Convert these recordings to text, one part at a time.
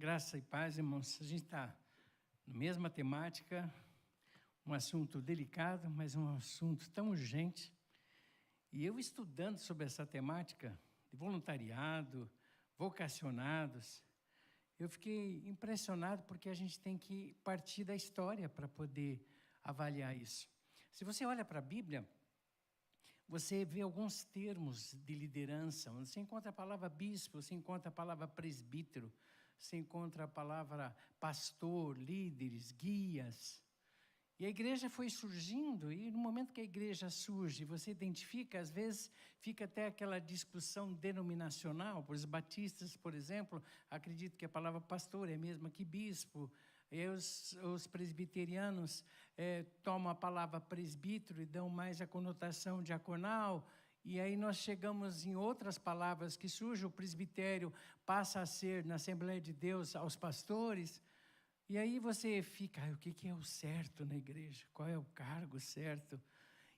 Graça e paz, irmãos. A gente está na mesma temática, um assunto delicado, mas um assunto tão urgente. E eu estudando sobre essa temática de voluntariado, vocacionados, eu fiquei impressionado porque a gente tem que partir da história para poder avaliar isso. Se você olha para a Bíblia, você vê alguns termos de liderança. Você encontra a palavra bispo, você encontra a palavra presbítero, você encontra a palavra pastor, líderes, guias. E a igreja foi surgindo, e no momento que a igreja surge, você identifica, às vezes fica até aquela discussão denominacional. Por os batistas, por exemplo, acredito que a palavra pastor é a mesma que bispo. E os presbiterianos tomam a palavra presbítero e dão mais a conotação diaconal. E aí nós chegamos em outras palavras que surge, o presbitério passa a ser, na Assembleia de Deus, aos pastores. E aí você fica, o que é o certo na igreja? Qual é o cargo certo?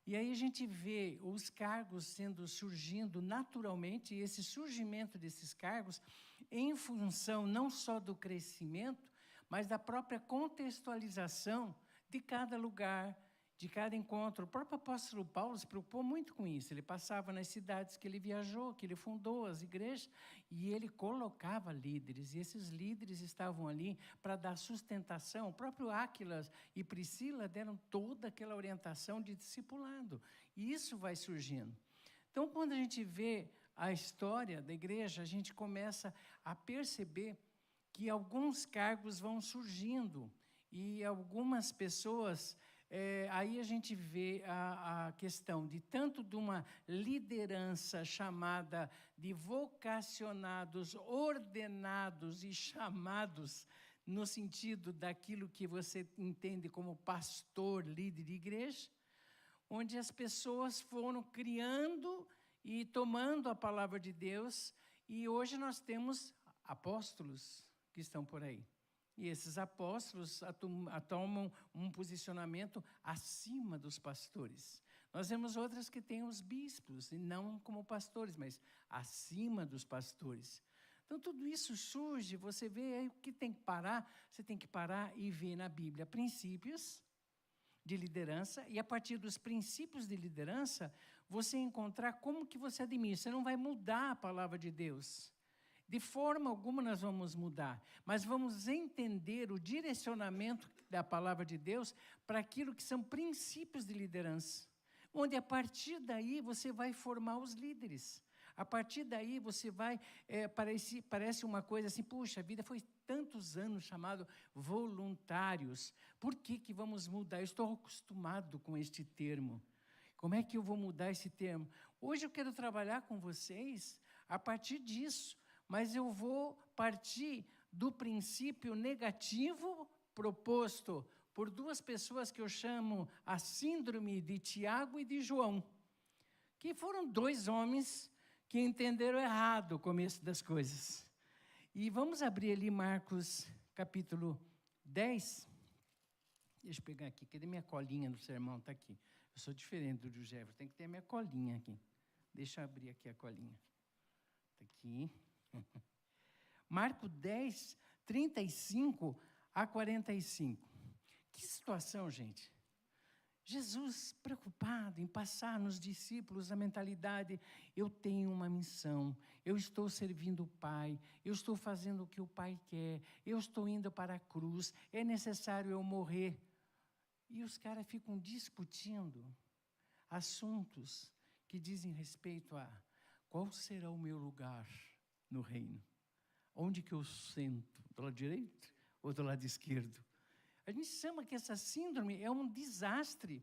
E aí a gente vê os cargos surgindo naturalmente, e esse surgimento desses cargos em função não só do crescimento, mas da própria contextualização de cada lugar, de cada encontro. O próprio apóstolo Paulo se preocupou muito com isso. Ele passava nas cidades que ele viajou, que ele fundou as igrejas, e ele colocava líderes, e esses líderes estavam ali para dar sustentação. O próprio Áquila e Priscila deram toda aquela orientação de discipulado, e isso vai surgindo. Então, quando a gente vê a história da igreja, a gente começa a perceber que alguns cargos vão surgindo, e algumas pessoas... aí a gente vê a questão de tanto de uma liderança chamada de vocacionados, ordenados e chamados, no sentido daquilo que você entende como pastor, líder de igreja, onde as pessoas foram criando e tomando a palavra de Deus, e hoje nós temos apóstolos que estão por aí. E esses apóstolos tomam um posicionamento acima dos pastores. Nós vemos outras que têm os bispos, e não como pastores, mas acima dos pastores. Então, tudo isso surge, você vê aí o que tem que parar, você tem que parar e ver na Bíblia princípios de liderança, e a partir dos princípios de liderança, você encontrar como que você administra. Você não vai mudar a palavra de Deus. De forma alguma nós vamos mudar, mas vamos entender o direcionamento da palavra de Deus para aquilo que são princípios de liderança, onde a partir daí você vai formar os líderes. A partir daí você vai, parece uma coisa assim, puxa, a vida foi tantos anos chamado voluntários, por que vamos mudar? Eu estou acostumado com este termo. Como é que eu vou mudar esse termo? Hoje eu quero trabalhar com vocês a partir disso, mas eu vou partir do princípio negativo proposto por duas pessoas que eu chamo a síndrome de Tiago e de João, que foram dois homens que entenderam errado o começo das coisas. E vamos abrir ali Marcos capítulo 10. Deixa eu pegar aqui, cadê minha colinha do sermão? Está aqui. Eu sou diferente do Jefferson, tem que ter a minha colinha aqui. Deixa eu abrir aqui a colinha. Está aqui. Marcos 10, 35 a 45. Que situação, gente. Jesus preocupado em passar nos discípulos a mentalidade, eu tenho uma missão, eu estou servindo o Pai, eu estou fazendo o que o Pai quer, eu estou indo para a cruz, é necessário eu morrer. E os caras ficam discutindo assuntos que dizem respeito a qual será o meu lugar no reino. Onde que eu sento? Do lado direito ou do lado esquerdo? A gente chama que essa síndrome é um desastre,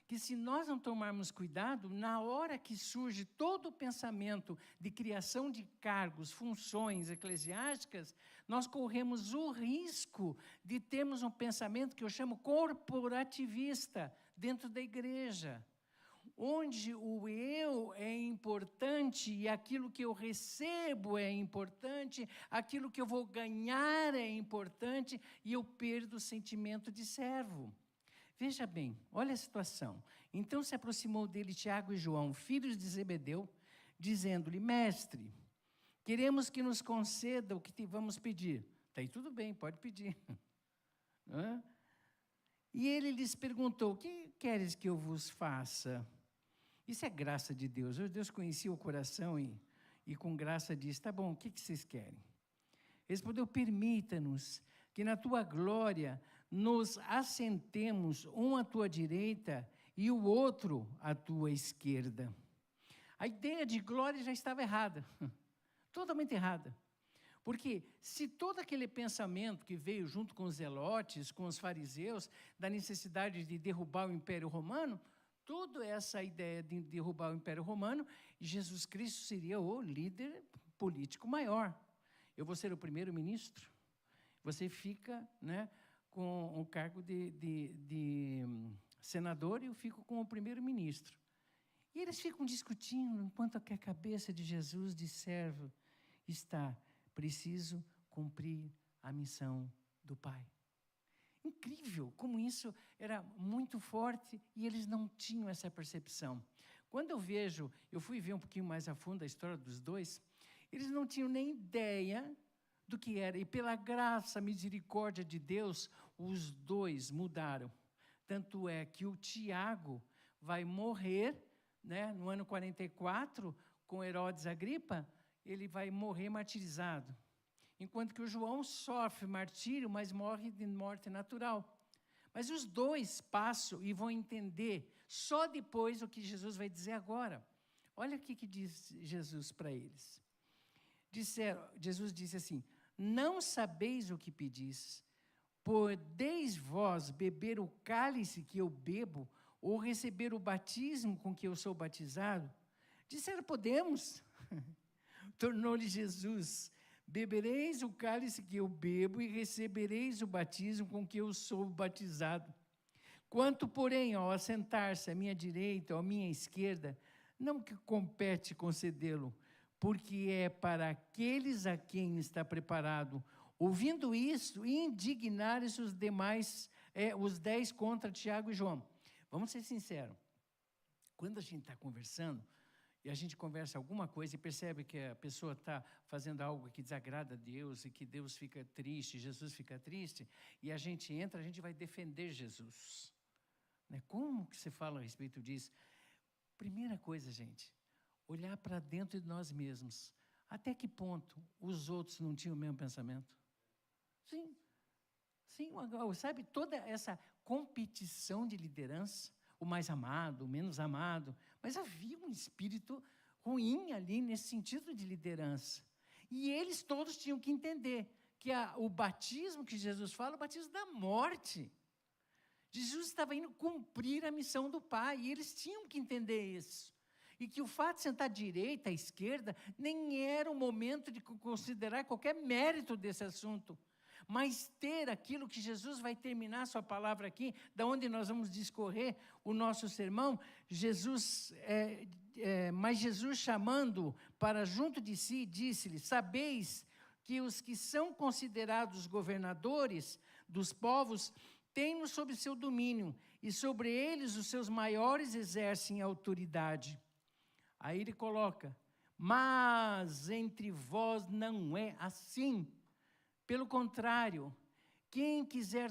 que se nós não tomarmos cuidado, na hora que surge todo o pensamento de criação de cargos, funções eclesiásticas, nós corremos o risco de termos um pensamento que eu chamo corporativista dentro da igreja, onde o eu é importante e aquilo que eu recebo é importante, aquilo que eu vou ganhar é importante e eu perdo o sentimento de servo. Veja bem, olha a situação. Então se aproximou dele Tiago e João, filhos de Zebedeu, dizendo-lhe, mestre, queremos que nos conceda o que te vamos pedir. Está aí tudo bem, pode pedir. E ele lhes perguntou, o que queres que eu vos faça? Isso é graça de Deus. Deus conhecia o coração e com graça disse, tá bom, o que vocês querem? Respondeu, permita-nos que na tua glória nos assentemos, um à tua direita e o outro à tua esquerda. A ideia de glória já estava errada, totalmente errada. Porque se todo aquele pensamento que veio junto com os zelotes, com os fariseus, da necessidade de derrubar o Império Romano, toda essa ideia de derrubar o Império Romano, Jesus Cristo seria o líder político maior. Eu vou ser o primeiro-ministro, você fica, né, com o cargo de senador e eu fico com o primeiro-ministro. E eles ficam discutindo, enquanto que a cabeça de Jesus de servo está, preciso cumprir a missão do Pai. Incrível como isso era muito forte e eles não tinham essa percepção. Quando eu fui ver um pouquinho mais a fundo a história dos dois, eles não tinham nem ideia do que era. E pela graça, misericórdia de Deus, os dois mudaram. Tanto é que o Tiago vai morrer, né, no ano 44, com Herodes Agripa, ele vai morrer martirizado. Enquanto que o João sofre martírio, mas morre de morte natural. Mas os dois passam e vão entender só depois o que Jesus vai dizer agora. Olha o que diz Jesus para eles. Jesus disse assim, não sabeis o que pedis, podeis vós beber o cálice que eu bebo, ou receber o batismo com que eu sou batizado? Disseram, podemos. Tornou-lhe Jesus, bebereis o cálice que eu bebo e recebereis o batismo com que eu sou batizado. Quanto, porém, ao assentar-se à minha direita ou à minha esquerda, não que compete concedê-lo, porque é para aqueles a quem está preparado. Ouvindo isso, indignaram-se os demais, os 10 contra Tiago e João. Vamos ser sinceros, quando a gente está conversando, e a gente conversa alguma coisa e percebe que a pessoa está fazendo algo que desagrada a Deus e que Deus fica triste, Jesus fica triste, e a gente entra, a gente vai defender Jesus. Né? Como que você fala a respeito disso? Primeira coisa, gente, olhar para dentro de nós mesmos. Até que ponto os outros não tinham o mesmo pensamento? Sim, sabe, toda essa competição de liderança, o mais amado, o menos amado, mas havia um espírito ruim ali nesse sentido de liderança. E eles todos tinham que entender que o batismo que Jesus fala, é o batismo da morte. Jesus estava indo cumprir a missão do Pai, e eles tinham que entender isso. E que o fato de sentar à direita, à esquerda, nem era o momento de considerar qualquer mérito desse assunto, mas ter aquilo que Jesus vai terminar sua palavra aqui, da onde nós vamos discorrer o nosso sermão, mas Jesus chamando para junto de si, disse-lhe, sabeis que os que são considerados governadores dos povos, têm-nos sob seu domínio, e sobre eles os seus maiores exercem autoridade. Aí ele coloca, mas entre vós não é assim. Pelo contrário, quem quiser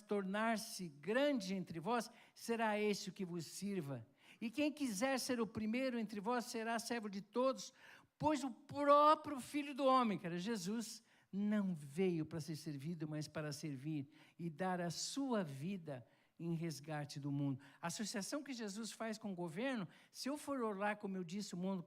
tornar-se grande entre vós, será esse o que vos sirva. E quem quiser ser o primeiro entre vós, será servo de todos, pois o próprio Filho do Homem, que era Jesus, não veio para ser servido, mas para servir e dar a sua vida em resgate do mundo. A associação que Jesus faz com o governo, se eu for olhar, como eu disse, o mundo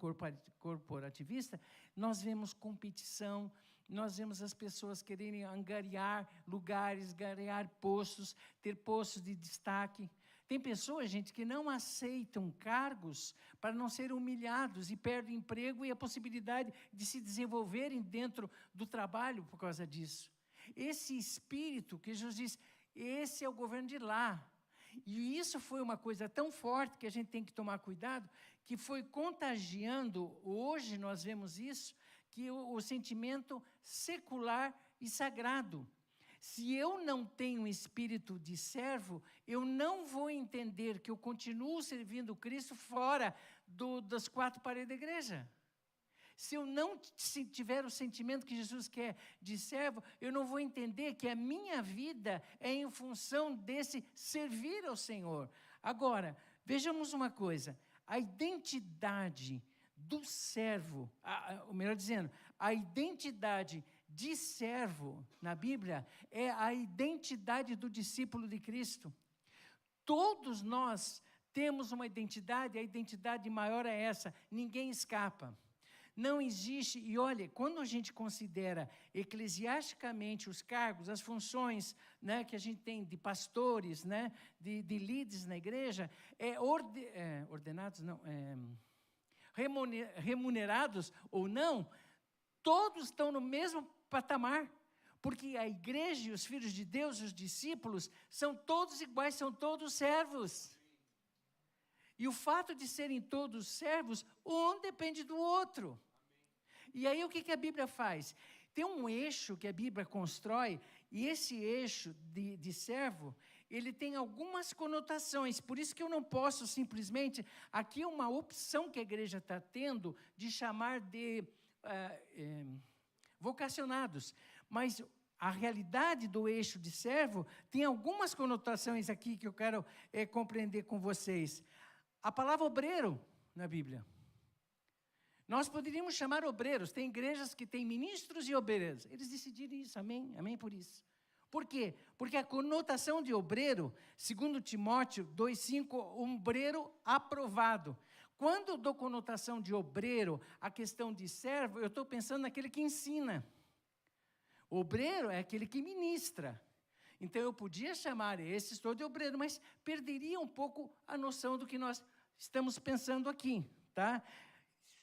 corporativista, nós vemos competição, nós vemos as pessoas quererem angariar lugares, angariar postos, ter postos de destaque. Tem pessoas, gente, que não aceitam cargos para não serem humilhados e perdem o emprego e a possibilidade de se desenvolverem dentro do trabalho por causa disso. Esse espírito que Jesus diz, esse é o governo de lá. E isso foi uma coisa tão forte que a gente tem que tomar cuidado, que foi contagiando, hoje nós vemos isso, que o sentimento secular e sagrado. Se eu não tenho um espírito de servo, eu não vou entender que eu continuo servindo Cristo fora das 4 paredes da igreja. Se eu não tiver o sentimento que Jesus quer de servo, eu não vou entender que a minha vida é em função desse servir ao Senhor. Agora, vejamos uma coisa, a identidade do servo, ou melhor dizendo, a identidade de servo na Bíblia é a identidade do discípulo de Cristo. Todos nós temos uma identidade, a identidade maior é essa, ninguém escapa. Não existe, e olha, quando a gente considera eclesiasticamente os cargos, as funções, né, que a gente tem de pastores, né, de líderes na igreja, ordenados, não, remunerados ou não, todos estão no mesmo patamar, porque a igreja e os filhos de Deus, os discípulos, são todos iguais, são todos servos. E o fato de serem todos servos, um depende do outro. E aí o que a Bíblia faz? Tem um eixo que a Bíblia constrói, e esse eixo de servo, ele tem algumas conotações, por isso que eu não posso simplesmente, aqui é uma opção que a igreja está tendo, de chamar de vocacionados, mas a realidade do eixo de servo tem algumas conotações aqui que eu quero compreender com vocês. A palavra obreiro na Bíblia. Nós poderíamos chamar obreiros, tem igrejas que têm ministros e obreiros. Eles decidiram isso, amém? Amém por isso. Por quê? Porque a conotação de obreiro, segundo Timóteo 2,5, obreiro aprovado. Quando eu dou conotação de obreiro, a questão de servo, eu estou pensando naquele que ensina. Obreiro é aquele que ministra. Então, eu podia chamar esses todos de obreiro, mas perderia um pouco a noção do que nós estamos pensando aqui, tá?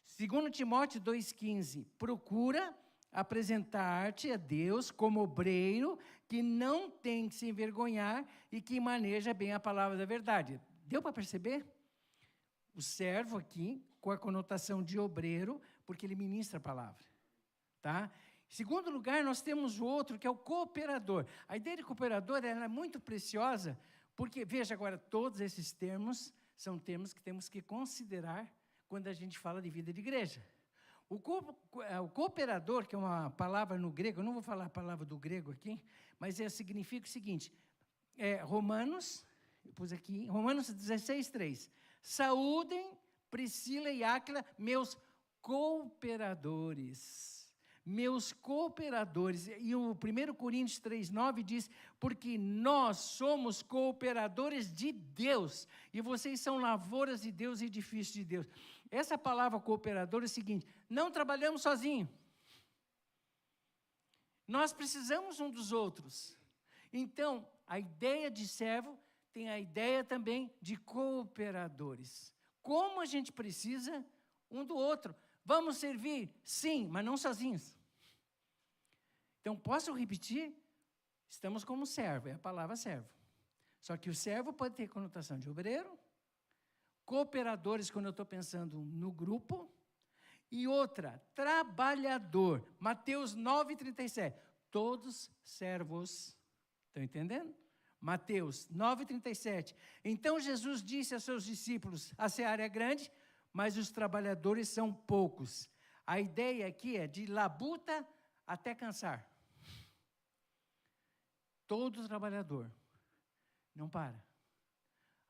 Segundo Timóteo 2,15, procura apresentar-te a Deus como obreiro que não tem que se envergonhar e que maneja bem a palavra da verdade. Deu para perceber? O servo aqui, com a conotação de obreiro, porque ele ministra a palavra, tá? Em segundo lugar, nós temos o outro, que é o cooperador. A ideia de cooperador ela é muito preciosa, porque, veja agora, todos esses termos são termos que temos que considerar quando a gente fala de vida de igreja. O cooperador, que é uma palavra no grego, eu não vou falar a palavra do grego aqui, mas significa o seguinte, Romanos 16:3, saúdem Priscila e Áquila, meus cooperadores. Meus cooperadores, e o 1 Coríntios 3,9 diz, porque nós somos cooperadores de Deus, e vocês são lavouras de Deus e edifícios de Deus. Essa palavra cooperador é o seguinte, não trabalhamos sozinhos. Nós precisamos um dos outros. Então, a ideia de servo tem a ideia também de cooperadores. Como a gente precisa um do outro. Vamos servir? Sim, mas não sozinhos. Então, posso repetir? Estamos como servo, é a palavra servo. Só que o servo pode ter conotação de obreiro, cooperadores, quando eu estou pensando no grupo, e outra, trabalhador. Mateus 9:37. Todos servos. Estão entendendo? Mateus 9:37. Então, Jesus disse aos seus discípulos, a seara é grande, mas os trabalhadores são poucos. A ideia aqui é de labuta até cansar. Todo trabalhador não para.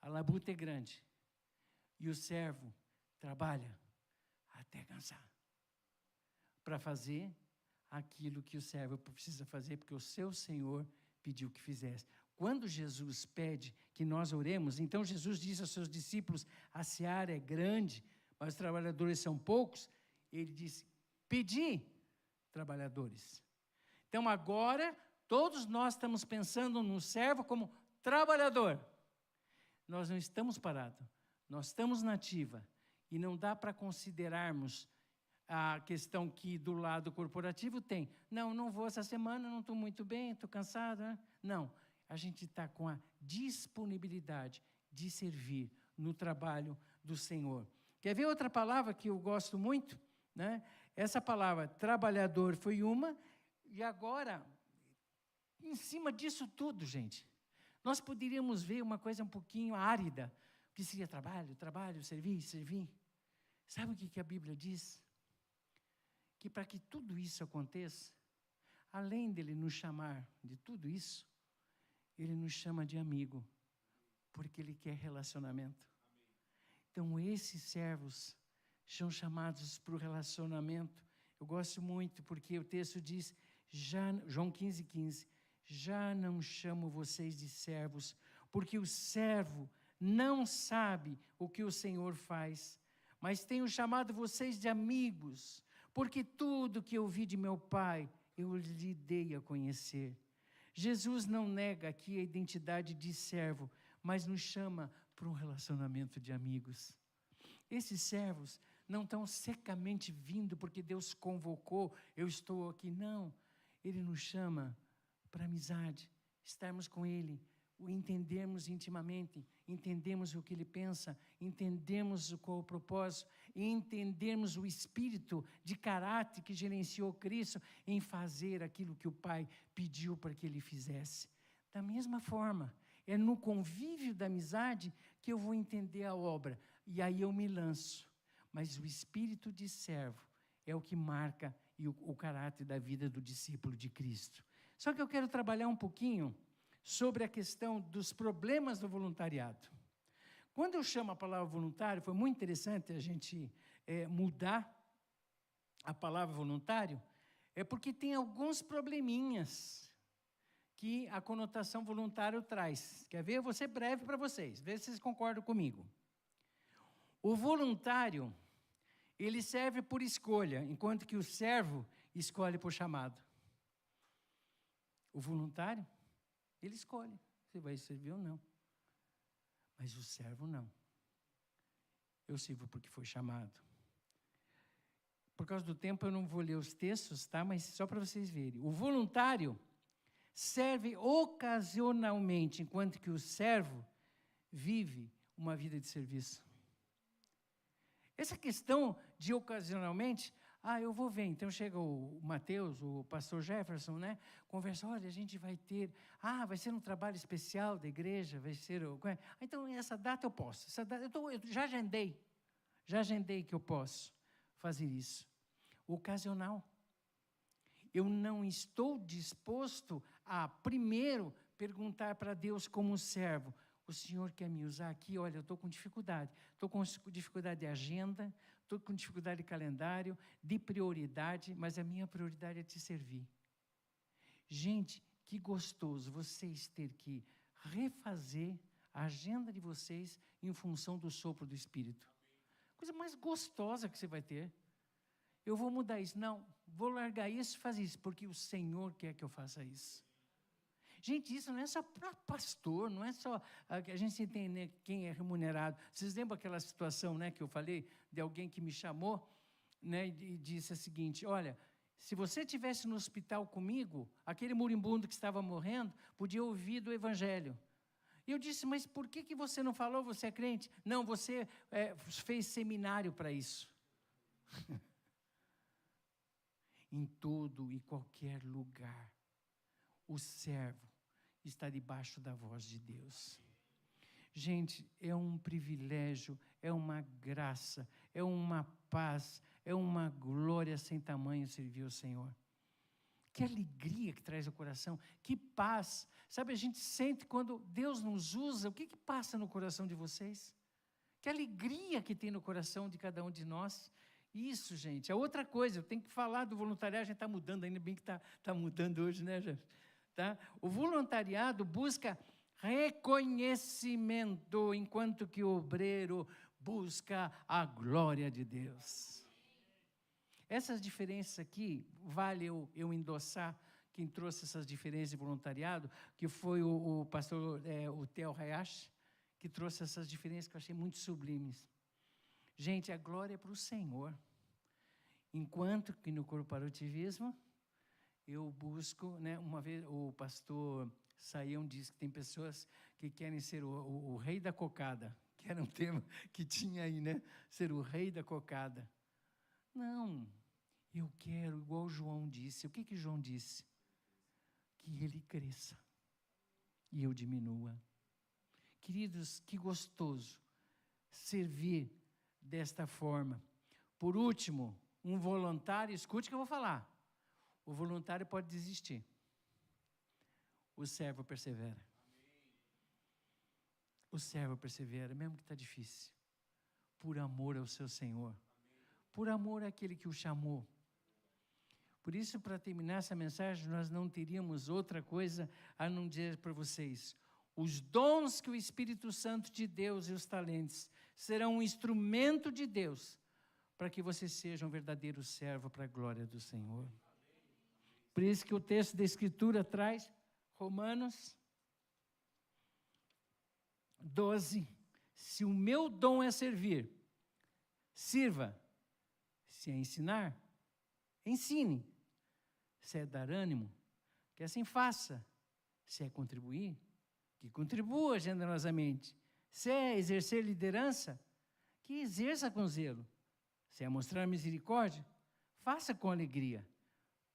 A labuta é grande. E o servo trabalha até cansar. Para fazer aquilo que o servo precisa fazer, porque o seu Senhor pediu que fizesse. Quando Jesus pede que nós oremos, então Jesus diz aos seus discípulos, a seara é grande, mas os trabalhadores são poucos. Ele diz, pedi trabalhadores. Então agora, todos nós estamos pensando no servo como trabalhador. Nós não estamos parados, nós estamos na ativa. E não dá para considerarmos a questão que do lado corporativo tem. Não vou essa semana, não estou muito bem, estou cansado. Né? Não. A gente está com a disponibilidade de servir no trabalho do Senhor. Quer ver outra palavra que eu gosto muito? Né? Essa palavra, trabalhador, foi uma, e agora, em cima disso tudo, gente, nós poderíamos ver uma coisa um pouquinho árida, que seria trabalho, servir. Sabe o que a Bíblia diz? que para que tudo isso aconteça, além dele nos chamar de tudo isso, ele nos chama de amigo, porque ele quer relacionamento. Então, esses servos são chamados para o relacionamento. Eu gosto muito, porque o texto diz, João 15:15, já não chamo vocês de servos, porque o servo não sabe o que o Senhor faz, mas tenho chamado vocês de amigos, porque tudo que eu vi de meu Pai, eu lhe dei a conhecer. Jesus não nega aqui a identidade de servo, mas nos chama para um relacionamento de amigos. Esses servos não estão secamente vindo porque Deus convocou, eu estou aqui, não. Ele nos chama para amizade, estarmos com Ele, o entendermos intimamente, entendemos o que Ele pensa, entendemos qual o propósito, entendermos o espírito de caráter que gerenciou Cristo em fazer aquilo que o Pai pediu para que Ele fizesse. Da mesma forma, é no convívio da amizade que eu vou entender a obra, e aí eu me lanço. Mas o espírito de servo é o que marca o caráter da vida do discípulo de Cristo. Só que eu quero trabalhar um pouquinho sobre a questão dos problemas do voluntariado. Quando eu chamo a palavra voluntário, foi muito interessante a gente mudar a palavra voluntário, porque tem alguns probleminhas que a conotação voluntário traz. Quer ver? Eu vou ser breve para vocês, ver se vocês concordam comigo. O voluntário, ele serve por escolha, enquanto que o servo escolhe por chamado. O voluntário, ele escolhe se vai servir ou não. Mas o servo não. Eu sirvo porque foi chamado. Por causa do tempo eu não vou ler os textos, tá? Mas só para vocês verem. O voluntário serve ocasionalmente, enquanto que o servo vive uma vida de serviço. Essa questão de ocasionalmente, eu vou ver, então chega o Mateus, o pastor Jefferson, né? Conversa, olha, a gente vai ter, vai ser um trabalho especial da igreja, vai ser, então essa data eu posso, eu já agendei que eu posso fazer isso. Ocasional. Eu não estou disposto a, primeiro, perguntar para Deus como servo, o Senhor quer me usar aqui? Olha, eu estou com dificuldade de agenda, estou com dificuldade de calendário, de prioridade, mas a minha prioridade é te servir. Gente, que gostoso vocês ter que refazer a agenda de vocês em função do sopro do Espírito. Coisa mais gostosa que você vai ter. Eu vou mudar isso. Não, vou largar isso e fazer isso, porque o Senhor quer que eu faça isso. Gente, isso não é só para pastor, não é só a gente entender quem é remunerado. Vocês lembram aquela situação, né, que eu falei, de alguém que me chamou, né, e disse o seguinte, olha, se você estivesse no hospital comigo, aquele moribundo que estava morrendo, podia ouvir do Evangelho. E eu disse, mas por que você não falou, você é crente? Não, você fez seminário para isso. Em todo e qualquer lugar, o servo está debaixo da voz de Deus. Gente, é um privilégio, é uma graça, é uma paz, é uma glória sem tamanho servir ao Senhor. Que alegria que traz ao coração, que paz. Sabe, a gente sente quando Deus nos usa, o que passa no coração de vocês? Que alegria que tem no coração de cada um de nós. Isso, gente, é outra coisa, eu tenho que falar do voluntariado, a gente está mudando, ainda bem que está mudando hoje, né, gente? Tá? O voluntariado busca reconhecimento, enquanto que o obreiro busca a glória de Deus. Essas diferenças aqui, vale eu endossar quem trouxe essas diferenças de voluntariado, que foi o pastor o Theo Hayashi, que trouxe essas diferenças que eu achei muito sublimes. Gente, a glória é para o Senhor. Enquanto que no corporativismo, eu busco, né, uma vez o pastor Saião disse que tem pessoas que querem ser o rei da cocada, que era um tema que tinha aí, né? Ser o rei da cocada. Não, eu quero, igual João disse. O que João disse? Que ele cresça e eu diminua. Queridos, que gostoso servir desta forma. Por último, Um voluntário, escute o que eu vou falar. O voluntário pode desistir. O servo persevera. O servo persevera, mesmo que está difícil. Por amor ao seu Senhor. Por amor àquele que o chamou. Por isso, para terminar essa mensagem, nós não teríamos outra coisa a não dizer para vocês. Os dons que o Espírito Santo de Deus e os talentos serão um instrumento de Deus para que você seja um verdadeiro servo para a glória do Senhor. Por isso que o texto da Escritura traz, Romanos 12, se o meu dom é servir, sirva. Se é ensinar, ensine. Se é dar ânimo, que assim faça. Se é contribuir, que contribua generosamente. Se é exercer liderança, que exerça com zelo. Se é mostrar misericórdia, faça com alegria.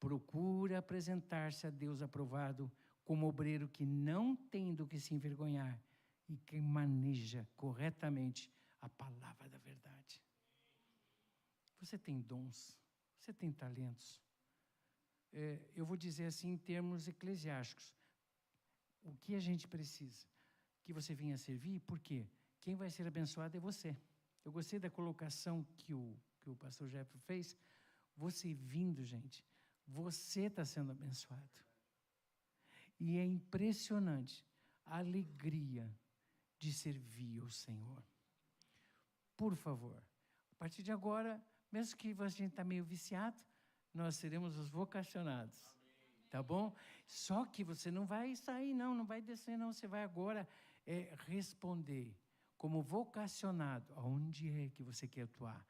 Procura apresentar-se a Deus aprovado como obreiro que não tem do que se envergonhar e que maneja corretamente a palavra da verdade. Você tem dons, você tem talentos. Eu vou dizer assim em termos eclesiásticos. O que a gente precisa? Que você venha servir, porque quem vai ser abençoado é você. Eu gostei da colocação que o pastor Jefferson fez. Você vindo, gente, você está sendo abençoado. E é impressionante a alegria de servir ao Senhor. Por favor, a partir de agora, mesmo que a gente está meio viciado, nós seremos os vocacionados. Tá bom? Só que você não vai sair, não vai descer, não. Você vai agora responder como vocacionado. Aonde é que você quer atuar?